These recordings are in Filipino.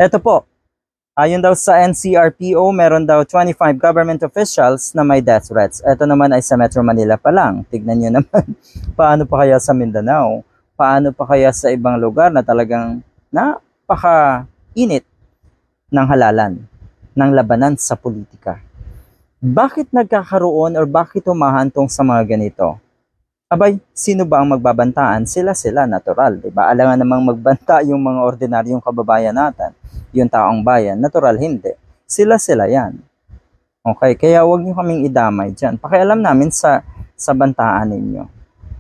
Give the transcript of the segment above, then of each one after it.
Eto po, ayon daw sa NCRPO, meron daw 25 government officials na may death threats. Eto naman ay sa Metro Manila pa lang. Tignan nyo naman, paano pa kaya sa Mindanao? Paano pa kaya sa ibang lugar na talagang napaka-init ng halalan, ng labanan sa politika? Bakit nagkakaroon or bakit humahantong sa mga ganito? Abay, sino ba ang magbabantaan? Sila, natural, diba? Alam nga namang magbanta yung mga ordinaryong kababayan natin, yung taong bayan, natural hindi. Sila yan. Okay, kaya huwag nyo kaming idamay dyan. Pakialam namin sa bantaan ninyo.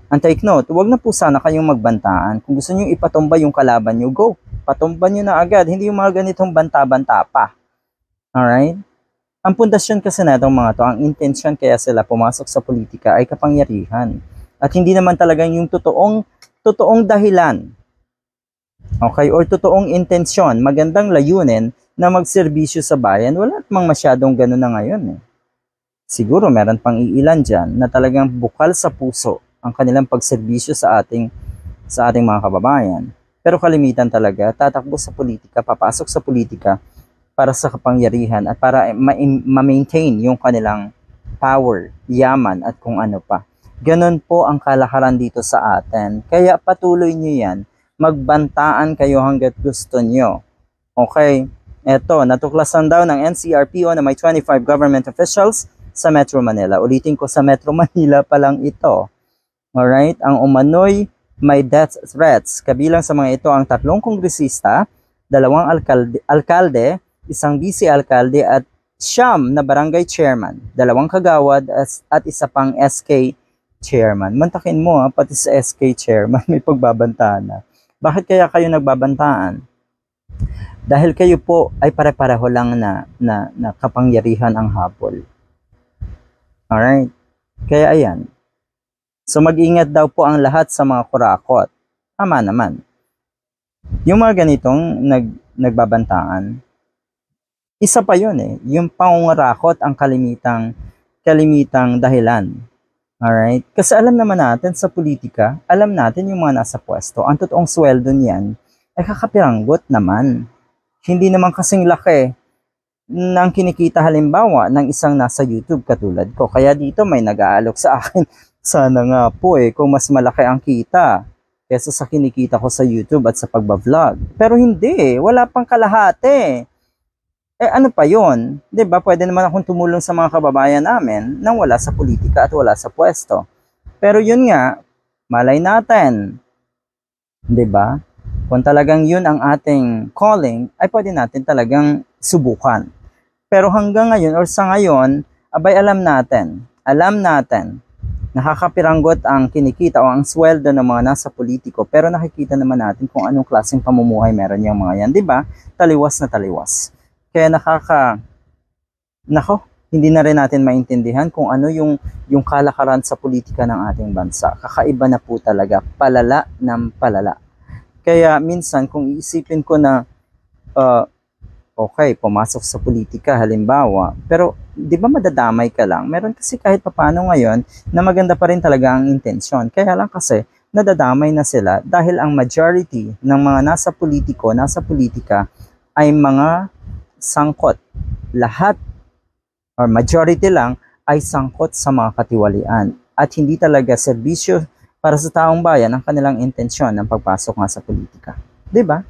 And take note, huwag na po sana kayong magbantaan. Kung gusto nyo ipatumba yung kalaban nyo, go. Patumba nyo na agad. Hindi yung mga ganitong banta-banta pa. Alright? Ang pundasyon kasi na itong mga to, ang intensyon kaya sila pumasok sa politika ay kapangyarihan. At hindi naman talagang yung totoong dahilan. Okay? Or totoong intensyon, magandang layunin na magserbisyo sa bayan. Wala namang masyadong ganun na ngayon. Siguro meron pang iilan dyan na talagang bukal sa puso ang kanilang pagserbisyo sa ating mga kababayan. Pero kalimitan talaga, tatakbo sa politika, papasok sa politika para sa kapangyarihan at para ma-maintain yung kanilang power, yaman at kung ano pa. Ganon po ang kalakaran dito sa atin. Kaya patuloy nyo yan. Magbantaan kayo hanggat gusto nyo. Okay? Eto, natuklasan daw ng NCRPO na may 25 government officials sa Metro Manila. Ulitin ko, sa Metro Manila pa lang ito. Alright? Ang umano'y may death threats. Kabilang sa mga ito ang 3 kongresista, 2 alkalde, 1 vice-alkalde at 9 na barangay chairman, 2 kagawad at 1 pang SK chairman. Mantakin mo pati sa SK chairman may pagbabantaan na. Bakit kaya kayo nagbabantaan? Dahil kayo po ay pare-pareho lang na kapangyarihan ang habol. Alright? Kaya ayan. So mag-ingat daw po ang lahat sa mga kurakot. Tama naman. Yung mga ganitong nagbabantaan, isa pa yun yung pangungurakot ang kalimitang dahilan. Alright? Kasi alam naman natin sa politika, alam natin yung mga nasa pwesto, ang totoong sweldo niyan ay kakapiranggot naman. Hindi naman kasing laki ng kinikita halimbawa ng isang nasa YouTube katulad ko. Kaya dito may nag-aalok sa akin. Sana nga po kung mas malaki ang kita kesa sa kinikita ko sa YouTube at sa pagbablog. Pero hindi, wala pang kalahati. Ano pa yon? Diba? Pwede naman akong tumulong sa mga kababayan namin nang wala sa politika at wala sa pwesto. Pero yun nga, malay natin. Diba? Kung talagang yun ang ating calling, ay pwede natin talagang subukan. Pero hanggang ngayon or sa ngayon, abay alam natin, nakakapiranggot ang kinikita o ang sweldo ng mga nasa politiko, pero nakikita naman natin kung anong klaseng pamumuhay meron yung mga yan. Diba? Taliwas na taliwas. Kaya hindi na rin natin maintindihan kung ano yung kalakaran sa politika ng ating bansa. Kakaiba na po talaga, palala ng palala. Kaya minsan kung iisipin ko na, okay, pumasok sa politika halimbawa, pero di ba madadamay ka lang? Meron kasi kahit papano ngayon na maganda pa rin talaga ang intensyon. Kaya lang kasi nadadamay na sila dahil ang majority ng mga nasa politika ay mga sangkot. Lahat or majority lang ay sangkot sa mga katiwalian at hindi talaga serbisyo para sa taong bayan ang kanilang intensyon ng pagpasok nga sa politika. 'Di ba?